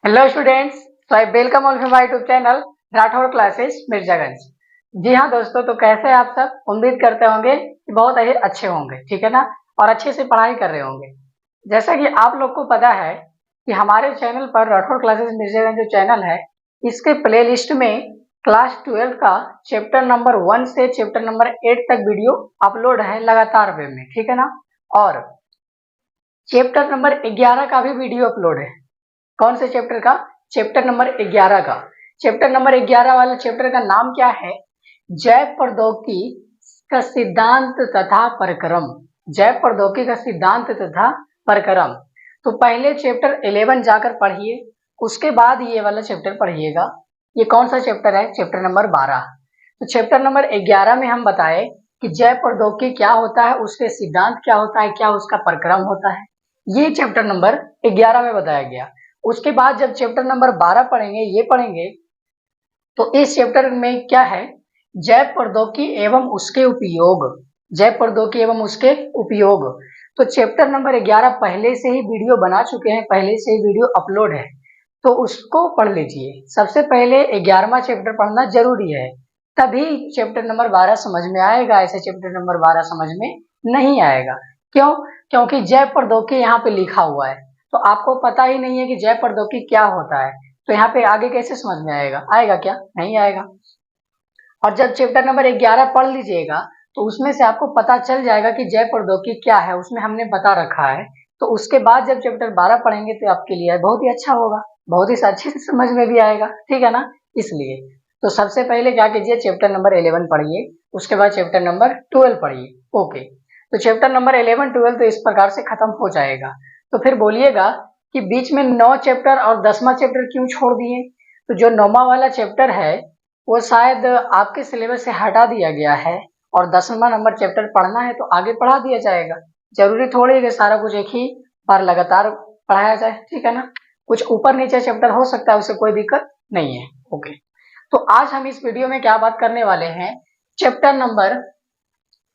Hello students, तो I welcome all my YouTube channel Rathore classes Mirzaganj. जी हाँ दोस्तों, तो कैसे हैं आप सब? उम्मीद करते होंगे कि बहुत ही अच्छे होंगे, ठीक है ना, और अच्छे से पढ़ाई कर रहे होंगे। जैसा कि आप लोग को पता है कि हमारे चैनल पर राठौर क्लासेस मिर्जागंज जो चैनल है, इसके प्ले लिस्ट में क्लास 12 का चैप्टर नंबर 1 से चैप्टर नंबर 8 तक वीडियो अपलोड है लगातार वे में, ठीक है ना। और चैप्टर नंबर 11 का भी वीडियो अपलोड है। कौन से चैप्टर का? चैप्टर नंबर 11 का। चैप्टर नंबर 11 वाला चैप्टर का नाम क्या है? जैव प्रौद्योगिकी का सिद्धांत तथा प्रक्रम। जैव प्रौद्योगिकी का सिद्धांत तथा प्रक्रम। तो पहले चैप्टर 11 जाकर पढ़िए, उसके बाद ये वाला चैप्टर पढ़िएगा। ये कौन सा चैप्टर है? Chapter number 12। तो चैप्टर नंबर 11 में हम बताए कि जैव प्रौद्योगिकी क्या होता है, उसके सिद्धांत क्या होता है, क्या उसका प्रक्रम होता है, ये चैप्टर नंबर 11 में बताया गया। उसके बाद जब चैप्टर नंबर 12 पढ़ेंगे, ये पढ़ेंगे, तो इस चैप्टर में क्या है? जैव प्रौद्योगिकी एवं उसके उपयोग। जैव प्रौद्योगिकी एवं उसके उपयोग। तो चैप्टर नंबर 11 पहले से ही वीडियो बना चुके हैं, पहले से ही वीडियो अपलोड है, तो उसको पढ़ लीजिए। सबसे पहले 11वां चैप्टर पढ़ना जरूरी है, तभी चैप्टर नंबर 12 समझ में आएगा। ऐसे चैप्टर नंबर 12 समझ में नहीं आएगा। क्यों? क्योंकि जैव प्रौद्योगिकी यहाँ पे लिखा हुआ है, तो आपको पता ही नहीं है कि जैव प्रौद्योगिकी क्या होता है, तो यहाँ पे आगे कैसे समझ में आएगा? आएगा क्या? नहीं आएगा। और जब चैप्टर नंबर 11 पढ़ लीजिएगा, तो उसमें से आपको पता चल जाएगा कि जैव प्रौद्योगिकी क्या है, उसमें हमने बता रखा है। तो उसके बाद जब चैप्टर 12 पढ़ेंगे तो आपके लिए बहुत ही अच्छा होगा, बहुत ही अच्छे से समझ में भी आएगा, ठीक है ना। इसलिए तो सबसे पहले क्या कीजिए, चैप्टर नंबर 11 पढ़िए, उसके बाद चैप्टर नंबर 12 पढ़िए। ओके, तो चैप्टर नंबर 11 12 तो इस प्रकार से खत्म हो जाएगा। तो फिर बोलिएगा कि बीच में 9 चैप्टर और 10वां चैप्टर क्यों छोड़ दिए? तो जो 9वां वाला चैप्टर है वो शायद आपके सिलेबस से हटा दिया गया है, और 10वां नंबर चैप्टर पढ़ना है तो आगे पढ़ा दिया जाएगा। जरूरी थोड़ी है कि सारा कुछ एक ही बार लगातार पढ़ाया जाए, ठीक है ना। कुछ ऊपर नीचे चैप्टर हो सकता है, उससे कोई दिक्कत नहीं है। ओके, तो आज हम इस वीडियो में क्या बात करने वाले हैं? चैप्टर नंबर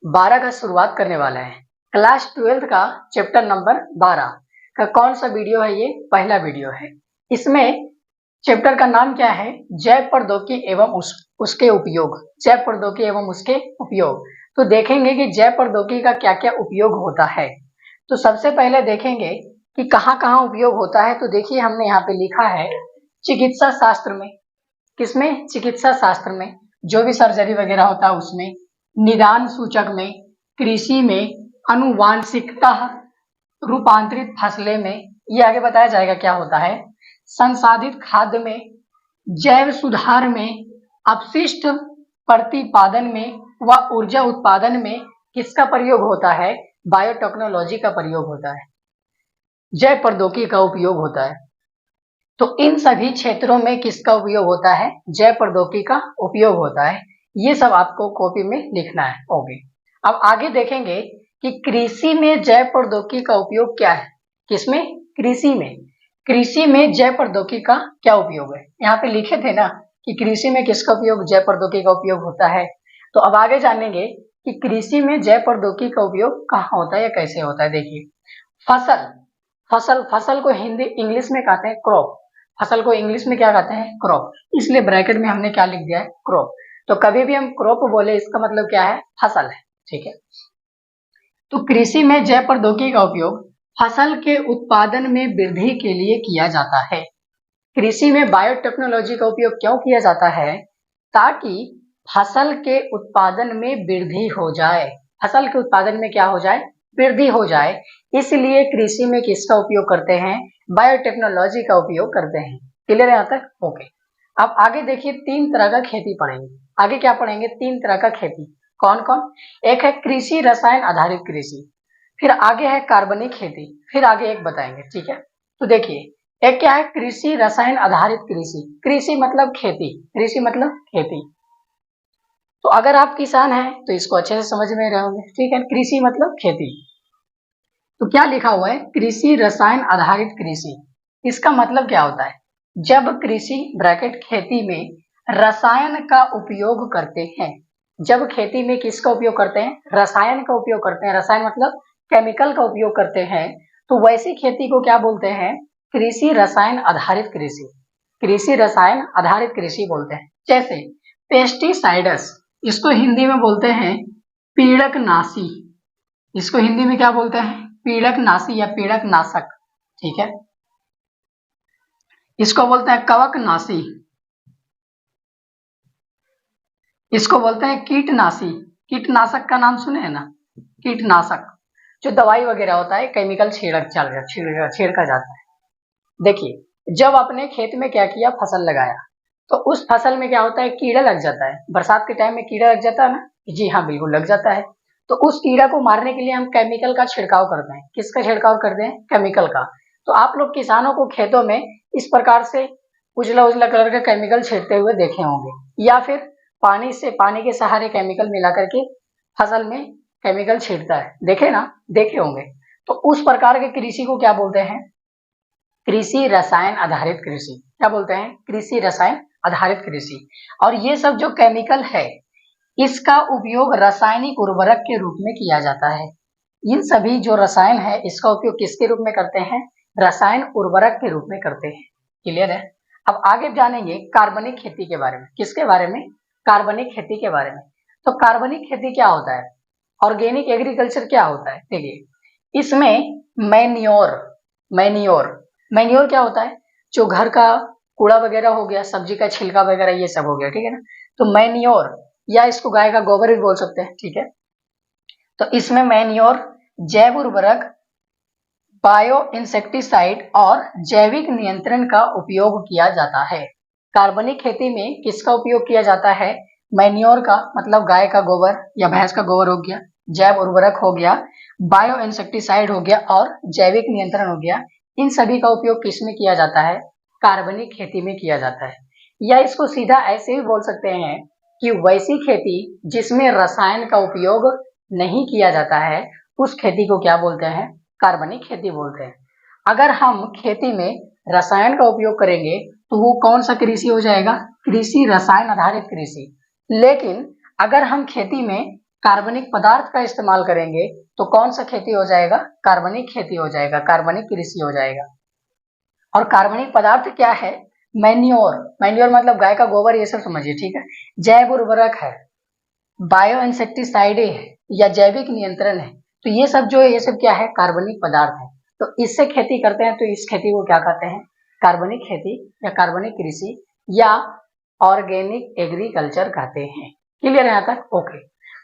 12 का शुरुआत करने वाला है। क्लास 12 का चैप्टर नंबर 12 का कौन सा वीडियो है? ये पहला वीडियो है। इसमें चैप्टर का नाम क्या है? जैव प्रौद्योगिकी एवं उसके उपयोग। जैव प्रौद्योगिकी एवं उसके उपयोग। तो देखेंगे कि जैव प्रौद्योगिकी का क्या क्या उपयोग होता है। तो सबसे पहले देखेंगे कि कहाँ कहाँ उपयोग होता है। तो देखिए, हमने यहाँ पे लिखा है चिकित्सा शास्त्र में। किसमें? चिकित्सा शास्त्र में। जो भी सर्जरी वगैरह होता है उसमें, निदान सूचक में, कृषि में, अनुवांशिकता रूपांतरित फसलें में, ये आगे बताया जाएगा क्या होता है, संसाधित खाद्य में, जैव सुधार में, अपशिष्ट प्रतिपादन में व ऊर्जा उत्पादन में किसका प्रयोग होता है? बायोटेक्नोलॉजी का प्रयोग होता है, जैव प्रौद्योगिकी का उपयोग होता है। तो इन सभी क्षेत्रों में किसका उपयोग होता है? जैव प्रौद्योगिकी का उपयोग होता है। ये सब आपको कॉपी में लिखना है। ओके, अब आगे देखेंगे कि कृषि में जैव प्रौद्योगिकी का उपयोग क्या है। किसमें? कृषि में। कृषि में जैव प्रौद्योगिकी का क्या उपयोग है? यहाँ पे लिखे थे ना कि कृषि में किसका उपयोग? जैव प्रौद्योगिकी का उपयोग होता है। तो अब आगे जानेंगे कि कृषि में जैव प्रौद्योगिकी का उपयोग कहाँ होता है या कैसे होता है। देखिए, फसल फसल को हिंदी इंग्लिश में कहते हैं क्रॉप। फसल को इंग्लिश में क्या कहते हैं? क्रॉप। इसलिए ब्रैकेट में हमने क्या लिख दिया है? क्रॉप। तो कभी भी हम क्रॉप बोले, इसका मतलब क्या है? फसल है, ठीक है। तो कृषि में जैव प्रौद्योगिकी का उपयोग फसल के उत्पादन में वृद्धि के लिए किया जाता है। कृषि में बायोटेक्नोलॉजी का उपयोग क्यों किया जाता है? ताकि फसल के उत्पादन में वृद्धि हो जाए। फसल के उत्पादन में क्या हो जाए? वृद्धि हो जाए। इसलिए कृषि में किसका उपयोग करते हैं? बायोटेक्नोलॉजी का उपयोग करते हैं। क्लियर है यहाँ तक? ओके, अब आगे देखिए, 3 तरह का खेती पढ़ेंगे। आगे क्या पढ़ेंगे? 3 तरह का खेती। कौन कौन? एक है कृषि रसायन आधारित कृषि, फिर आगे है कार्बनिक खेती, फिर आगे एक बताएंगे, ठीक है। तो देखिए, एक क्या है? कृषि रसायन आधारित कृषि। कृषि मतलब खेती, कृषि मतलब खेती। तो अगर आप किसान हैं तो इसको अच्छे से समझ में रहोगे, ठीक है। कृषि मतलब खेती। तो क्या लिखा हुआ है? कृषि रसायन आधारित कृषि। इसका मतलब क्या होता है? जब कृषि ब्रैकेट खेती में रसायन का उपयोग करते हैं। जब खेती में किसका उपयोग करते हैं? रसायन का उपयोग करते हैं। रसायन मतलब केमिकल का उपयोग करते हैं। तो वैसी खेती को क्या बोलते हैं? कृषि रसायन आधारित कृषि, कृषि रसायन आधारित कृषि बोलते हैं। जैसे पेस्टिसाइड्स, इसको हिंदी में बोलते हैं पीड़कनाशी, इसको हिंदी में क्या बोलते हैं? पीड़कनाशी या पीड़कनाशक, ठीक है। इसको बोलते हैं कवकनाशी, इसको बोलते हैं कीटनाशी। कीटनाशक का नाम सुने हैं ना, कीटनाशक जो दवाई वगैरह होता है, केमिकल छिड़का जाता है। देखिए, जब अपने खेत में क्या किया, फसल लगाया, तो उस फसल में क्या होता है, कीड़ा लग जाता है। बरसात के टाइम में कीड़ा लग जाता है ना, जी हाँ बिल्कुल लग जाता है। तो उस कीड़ा को मारने के लिए हम केमिकल का छिड़काव करते हैं। किसका छिड़काव करते हैं? केमिकल का। तो आप लोग किसानों को खेतों में इस प्रकार से उजला उजला कलर का केमिकल छिड़कते हुए देखे होंगे, या फिर पानी के सहारे केमिकल मिला करके फसल में केमिकल छिड़कता है, देखे ना, देखे होंगे। तो उस प्रकार के कृषि को क्या बोलते हैं? कृषि रसायन आधारित कृषि। क्या बोलते हैं? कृषि रसायन आधारित कृषि। और ये सब जो केमिकल है, इसका उपयोग रासायनिक उर्वरक के रूप में किया जाता है। इन सभी जो रसायन है, इसका उपयोग किसके रूप में करते हैं? रसायन उर्वरक के रूप में करते हैं। क्लियर है? अब आगे जानेंगे कार्बनिक खेती के बारे में। किसके बारे में? कार्बनिक खेती के बारे में। तो कार्बनिक खेती क्या होता है? ऑर्गेनिक एग्रीकल्चर क्या होता है? देखिए, इसमें मैन्योर क्या होता है? जो घर का कूड़ा वगैरह हो गया, सब्जी का छिलका वगैरह, ये सब हो गया, ठीक है ना। तो मैन्योर, या इसको गाय का गोबर भी बोल सकते हैं, ठीक है। तो इसमें मैन्योर, जैव उर्वरक, बायो इंसेक्टिसाइड और जैविक नियंत्रण का उपयोग किया जाता है। कार्बनिक खेती में किसका उपयोग किया जाता है? मैन्योर का, मतलब गाय का गोबर या भैंस का गोबर हो गया, जैव उर्वरक हो गया, बायो इंसेक्टिसाइड हो गया और जैविक नियंत्रण हो गया। इन सभी का उपयोग किसमें किया जाता है? कार्बनिक खेती में किया जाता है। या इसको सीधा ऐसे भी बोल सकते हैं कि वैसी खेती जिसमें रसायन का उपयोग नहीं किया जाता है, उस खेती को क्या बोलते हैं? कार्बनिक खेती बोलते हैं। अगर हम खेती में रसायन का उपयोग करेंगे तो वो कौन सा कृषि हो जाएगा? कृषि रसायन आधारित कृषि। लेकिन अगर हम खेती में कार्बनिक पदार्थ का इस्तेमाल करेंगे तो कौन सा खेती हो जाएगा? कार्बनिक खेती हो जाएगा, कार्बनिक कृषि हो जाएगा। और कार्बनिक पदार्थ क्या है? मैन्योर मतलब गाय का गोबर, ये सब समझिए, ठीक है। जैव उर्वरक है, बायो इंसेक्टिसाइड है या जैविक नियंत्रण है। तो ये सब जो है, ये सब क्या है? कार्बनिक पदार्थ है। तो इससे खेती करते हैं, तो इस खेती को क्या कहते हैं? कार्बनिक खेती या कार्बनिक कृषि या ऑर्गेनिक एग्रीकल्चर कहते हैं। क्लियर है यहाँ तक? ओके।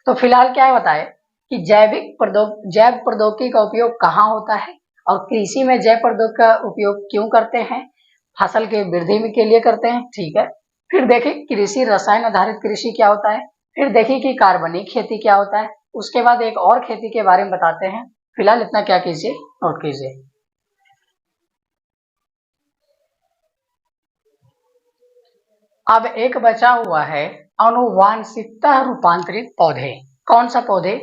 तो फिलहाल क्या है बताए कि जैव प्रौद्योगिकी का उपयोग कहाँ होता है और कृषि में जैव प्रौद्योगिकी का उपयोग क्यों करते हैं? फसल के वृद्धि के लिए करते हैं, ठीक है। फिर देखें कृषि रसायन आधारित कृषि क्या होता है, फिर देखिए कि कार्बनिक खेती क्या होता है, उसके बाद एक और खेती के बारे में बताते हैं। फिलहाल इतना क्या कीजिए, नोट कीजिए। अब एक बचा हुआ है अनुवांशिकता रूपांतरित पौधे। कौन सा पौधे?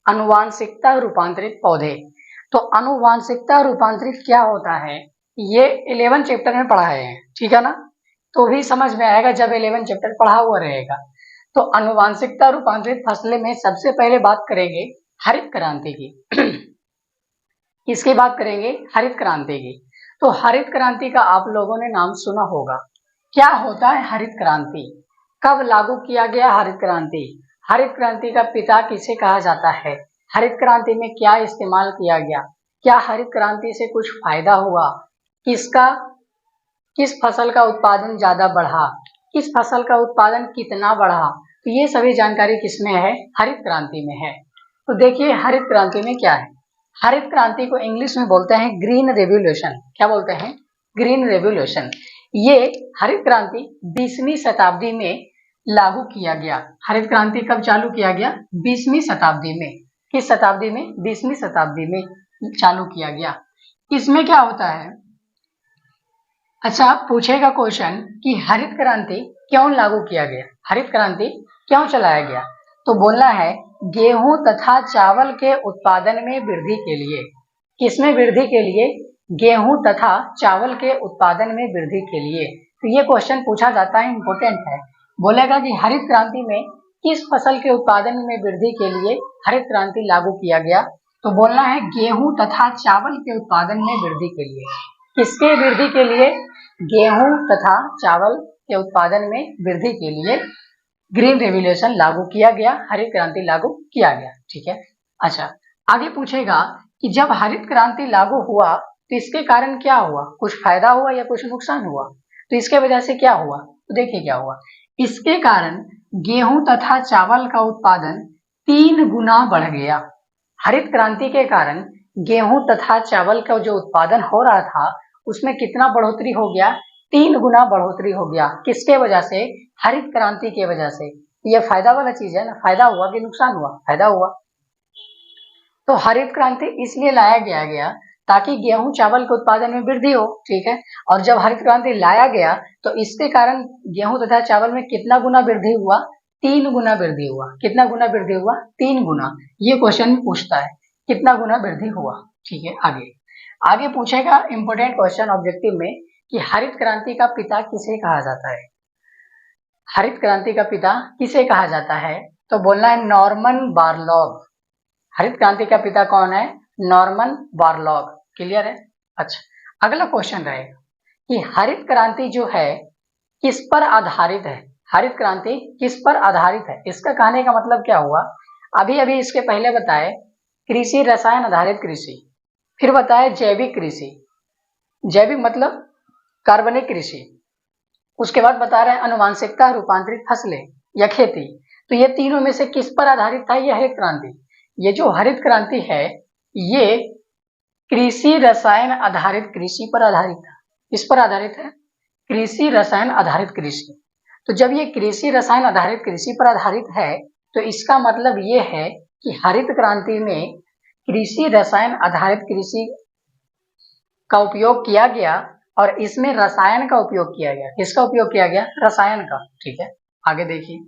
अनुवांशिकता रूपांतरित पौधे। तो अनुवांशिकता रूपांतरित क्या होता है, ये 11 चैप्टर में पढ़ाए हैं, ठीक है ना। तो भी समझ में आएगा जब 11 चैप्टर पढ़ा हुआ रहेगा। तो अनुवांशिकता रूपांतरित फसलें में सबसे पहले बात करेंगे हरित क्रांति की। किसकी बात करेंगे? हरित क्रांति की। तो हरित क्रांति का आप लोगों ने नाम सुना होगा। क्या होता है हरित क्रांति? कब लागू किया गया हरित क्रांति? हरित क्रांति का पिता किसे कहा जाता है? हरित क्रांति में क्या इस्तेमाल किया गया? क्या हरित क्रांति से कुछ फायदा हुआ? किस फसल का उत्पादन ज्यादा बढ़ा? किस फसल का उत्पादन कितना बढ़ा? तो ये सभी जानकारी किसमें है? हरित क्रांति में है। तो देखिए हरित क्रांति में क्या है। हरित क्रांति को इंग्लिश में बोलते हैं ग्रीन रेवोल्यूशन। क्या बोलते हैं? Green revolution. ये हरित क्रांति 20वीं शताब्दी में लागू किया गया। हरित क्रांति कब चालू किया गया? 20वीं शताब्दी में। किस शताब्दी में? 20वीं शताब्दी में चालू किया गया। इसमें क्या होता है, अच्छा पूछेगा क्वेश्चन कि हरित क्रांति क्यों लागू किया गया, हरित क्रांति क्यों चलाया गया? तो बोलना है गेहूं तथा चावल के उत्पादन में वृद्धि के लिए। किसमें वृद्धि के लिए? गेहूं तथा चावल के उत्पादन में वृद्धि के लिए। तो ये क्वेश्चन पूछा जाता है, इंपॉर्टेंट है। बोलेगा कि हरित क्रांति में किस फसल के उत्पादन में वृद्धि के लिए हरित क्रांति लागू किया गया? तो बोलना है गेहूं तथा चावल के उत्पादन में वृद्धि के लिए। किसके वृद्धि के लिए? गेहूं तथा चावल के उत्पादन में वृद्धि के लिए ग्रीन रेवोल्यूशन लागू किया गया, हरित क्रांति लागू किया गया। ठीक है। अच्छा, आगे पूछेगा कि जब हरित क्रांति लागू हुआ तो इसके कारण क्या हुआ? कुछ फायदा हुआ या कुछ नुकसान हुआ? तो इसके वजह से क्या हुआ? तो देखिए क्या हुआ। इसके कारण गेहूं तथा चावल का उत्पादन 3 गुना बढ़ गया। हरित क्रांति के कारण गेहूं तथा चावल का जो उत्पादन हो रहा था उसमें कितना बढ़ोतरी हो गया? 3 गुना बढ़ोतरी हो गया। किसके वजह से? हरित क्रांति के वजह से। ये फायदा वाला चीज है ना। फायदा हुआ कि नुकसान हुआ? फायदा हुआ। तो हरित क्रांति इसलिए लाया गया ताकि गेहूं चावल के उत्पादन में वृद्धि हो। ठीक है। और जब हरित क्रांति लाया गया तो इसके कारण गेहूं तथा चावल में कितना गुना वृद्धि हुआ? 3 गुना वृद्धि हुआ। कितना गुना वृद्धि हुआ? 3 गुना। ये क्वेश्चन पूछता है कितना गुना वृद्धि हुआ। ठीक है। आगे पूछेगा इंपोर्टेंट क्वेश्चन ऑब्जेक्टिव में कि हरित क्रांति का पिता किसे कहा जाता है? हरित क्रांति का पिता किसे कहा जाता है? तो बोलना है नॉर्मन बोरलॉग। हरित क्रांति का पिता कौन है? Norman Borlaug. क्लियर है? अच्छा, अगला क्वेश्चन रहेगा कि हरित क्रांति जो है किस पर आधारित है? हरित क्रांति किस पर आधारित है? इसका कहने का मतलब क्या हुआ? अभी इसके पहले बताए कृषि रसायन आधारित कृषि, फिर बताए जैविक कृषि, जैविक मतलब कार्बनिक कृषि, उसके बाद बता रहे हैं अनुवांशिकता रूपांतरित फसलें या खेती। तो ये तीनों में से किस पर आधारित था ये हरित क्रांति? ये जो हरित क्रांति है ये कृषि रसायन आधारित कृषि पर आधारित था। किस पर आधारित है? कृषि रसायन आधारित कृषि। तो जब ये कृषि रसायन आधारित कृषि पर आधारित है तो इसका मतलब ये है कि हरित क्रांति में कृषि रसायन आधारित कृषि का उपयोग किया गया और इसमें रसायन का उपयोग किया गया। किसका उपयोग किया गया? रसायन का। ठीक है। आगे देखिए,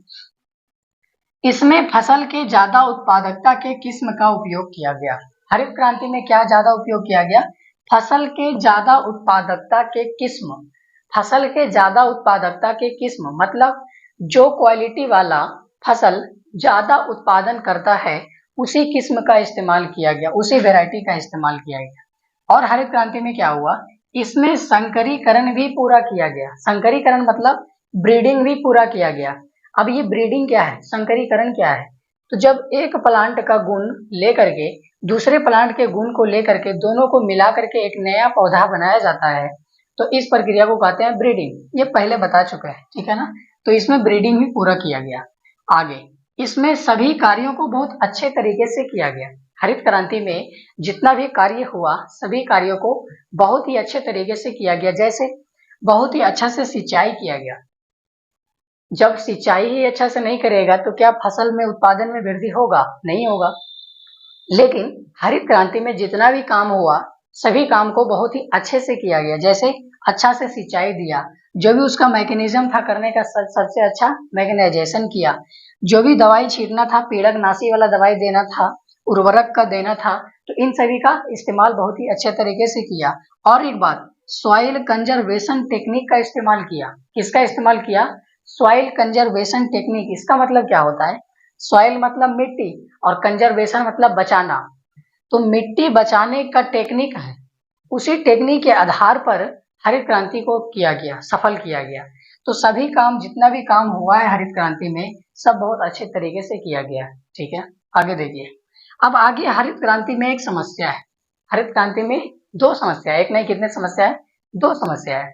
इसमें फसल के ज्यादा उत्पादकता के किस्म का उपयोग किया गया। हरित क्रांति में क्या ज्यादा उपयोग किया गया? फसल के ज्यादा उत्पादकता के किस्म। फसल के ज्यादा उत्पादकता के किस्म मतलब जो क्वालिटी वाला फसल ज्यादा उत्पादन करता है उसी किस्म का इस्तेमाल किया गया, उसी वैरायटी का इस्तेमाल किया गया। और हरित क्रांति में क्या हुआ? इसमें संकरीकरण भी पूरा किया गया। संकरीकरण मतलब ब्रीडिंग भी पूरा किया गया। अब ये ब्रीडिंग क्या है? संकरीकरण क्या है? तो जब एक प्लांट का गुण लेकर के दूसरे प्लांट के गुण को लेकर के दोनों को मिला करके एक नया पौधा बनाया जाता है तो इस प्रक्रिया को कहते हैं ब्रीडिंग। ये पहले बता चुके हैं। ठीक है ना। तो इसमें ब्रीडिंग भी पूरा किया गया। आगे इसमें सभी कार्यों को बहुत अच्छे तरीके से किया गया। हरित क्रांति में जितना भी कार्य हुआ सभी कार्यों को बहुत ही अच्छे तरीके से किया गया। जैसे बहुत ही अच्छा से सिंचाई किया गया। जब सिंचाई ही अच्छा से नहीं करेगा तो क्या फसल में उत्पादन में वृद्धि होगा? नहीं होगा। लेकिन हरित क्रांति में जितना भी काम हुआ सभी काम को बहुत ही अच्छे से किया गया। जैसे अच्छा से सिंचाई दिया, जो भी उसका मैकेनिज्म था करने का सबसे अच्छा मैकेनाइजेशन किया, जो भी दवाई छीटना था, पीड़कनाशी वाला दवाई देना था, उर्वरक का देना था, तो इन सभी का इस्तेमाल बहुत ही अच्छे तरीके से किया। और एक बात, सॉइल कंजर्वेशन टेक्निक का इस्तेमाल किया। किसका इस्तेमाल किया? Soil conservation technique. इसका मतलब क्या होता है? सॉइल मतलब मिट्टी और कंजर्वेशन मतलब बचाना। तो मिट्टी बचाने का टेक्निक है, उसी टेक्निक के आधार पर हरित क्रांति को किया गया, सफल किया गया। तो सभी काम, जितना भी काम हुआ है हरित क्रांति में, सब बहुत अच्छे तरीके से किया गया। ठीक है। आगे देखिए, अब आगे हरित क्रांति में एक समस्या है। हरित क्रांति में 2 समस्या है, एक नहीं कितने समस्या है? 2 समस्या है।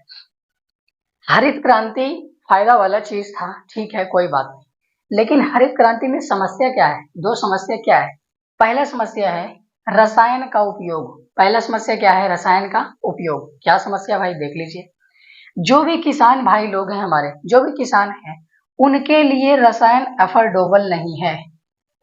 हरित क्रांति फायदा वाला चीज था, ठीक है, कोई बात नहीं। लेकिन हरित क्रांति में समस्या क्या है? 2 समस्या क्या है? पहला समस्या है रसायन का उपयोग। पहला समस्या क्या है? रसायन का उपयोग। क्या समस्या भाई? देख लीजिए। जो भी किसान भाई लोग हैं हमारे, जो भी किसान हैं, उनके लिए रसायन अफोर्डेबल नहीं है।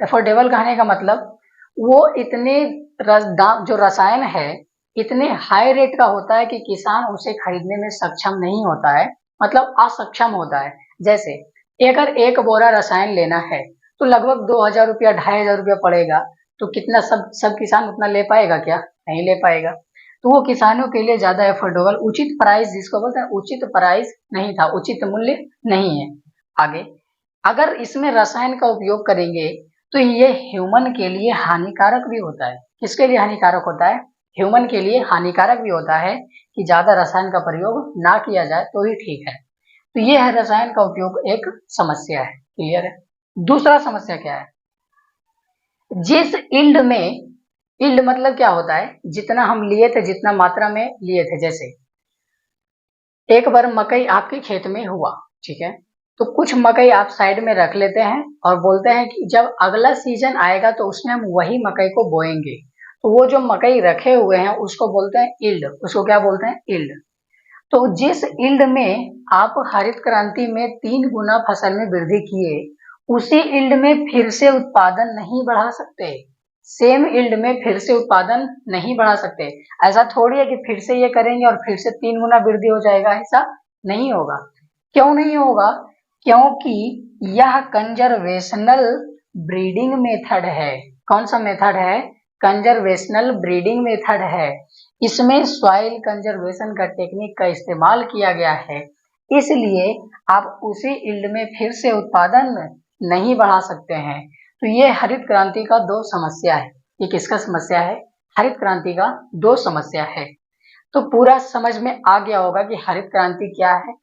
अफोर्डेबल कहने का मतलब वो इतने जो रसायन है इतने हाई रेट का होता है कि किसान उसे खरीदने में सक्षम नहीं होता है, मतलब असक्षम होता है। जैसे अगर एक बोरा रसायन लेना है तो लगभग 2000 रुपया 2500 रुपया पड़ेगा। तो कितना सब किसान उतना ले पाएगा क्या? नहीं ले पाएगा। तो वो किसानों के लिए ज्यादा एफोर्डेबल, उचित प्राइस जिसको बोलते हैं, उचित प्राइस नहीं था, उचित मूल्य नहीं है। आगे अगर इसमें रसायन का उपयोग करेंगे तो ये ह्यूमन के लिए हानिकारक भी होता है। किसके लिए हानिकारक होता है? ह्यूमन के लिए हानिकारक भी होता है कि ज्यादा रसायन का प्रयोग ना किया जाए तो ही ठीक है। तो ये है रसायन का उपयोग एक समस्या है। क्लियर है। दूसरा समस्या क्या है, जिस इल्ड में, इल्ड मतलब क्या होता है, जितना हम लिए थे, जितना मात्रा में लिए थे, जैसे एक बार मकई आपके खेत में हुआ, ठीक है, तो कुछ मकई आप साइड में रख लेते हैं और बोलते हैं कि जब अगला सीजन आएगा तो उसमें हम वही मकई को बोएंगे। तो वो जो मकई रखे हुए हैं उसको बोलते हैं इल्ड, उसको क्या बोलते हैं, इल्ड। तो जिस इल्ड में आप हरित क्रांति में 3 गुना फसल में वृद्धि किए, उसी इल्ड में फिर से उत्पादन नहीं बढ़ा सकते, सेम इल्ड में फिर से उत्पादन नहीं बढ़ा सकते। ऐसा थोड़ी है कि फिर से ये करेंगे और फिर से 3 गुना वृद्धि हो जाएगा, ऐसा नहीं होगा। क्यों नहीं होगा, क्योंकि यह कंजर्वेशनल ब्रीडिंग मेथड है। कौन सा मेथड है, कंजर्वेशनल ब्रीडिंग मेथड है। इसमें सॉइल कंजर्वेशन का टेक्निक का इस्तेमाल किया गया है, इसलिए आप उसी इल्ड में फिर से उत्पादन नहीं बढ़ा सकते हैं। तो ये हरित क्रांति का 2 समस्या है। ये किसका समस्या है, हरित क्रांति का 2 समस्या है। तो पूरा समझ में आ गया होगा कि हरित क्रांति क्या है,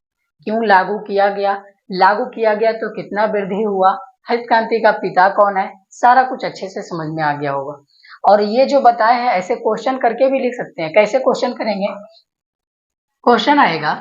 क्यों लागू किया गया तो कितना वृद्धि हुआ, हरित क्रांति का पिता कौन है, सारा कुछ अच्छे से समझ में आ गया होगा। और ये जो बताए हैं ऐसे क्वेश्चन करके भी लिख सकते हैं। कैसे क्वेश्चन करेंगे, क्वेश्चन आएगा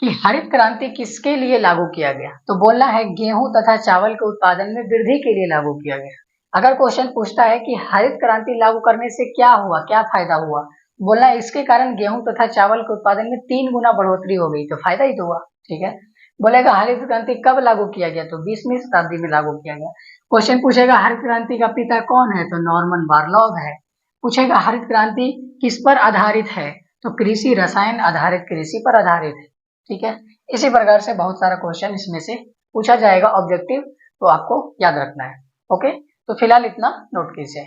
कि हरित क्रांति किसके लिए लागू किया गया, तो बोलना है गेहूं तथा चावल के उत्पादन में वृद्धि के लिए लागू किया गया। अगर क्वेश्चन पूछता है कि हरित क्रांति लागू करने से क्या हुआ, क्या फायदा हुआ, बोलना है इसके कारण गेहूं तथा चावल के उत्पादन में 3 गुना बढ़ोतरी हो गई, तो फायदा ही तो हुआ। ठीक है। बोलेगा हरित क्रांति कब लागू किया गया, तो 20वीं शताब्दी में लागू किया गया। क्वेश्चन पूछेगा हरित क्रांति का पिता कौन है, तो नॉर्मन बोरलॉग है। पूछेगा हरित क्रांति किस पर आधारित है, तो कृषि रसायन आधारित कृषि पर आधारित है। ठीक है। इसी प्रकार से बहुत सारा क्वेश्चन इसमें से पूछा जाएगा ऑब्जेक्टिव, तो आपको याद रखना है। ओके, तो फिलहाल इतना नोट कीजिए।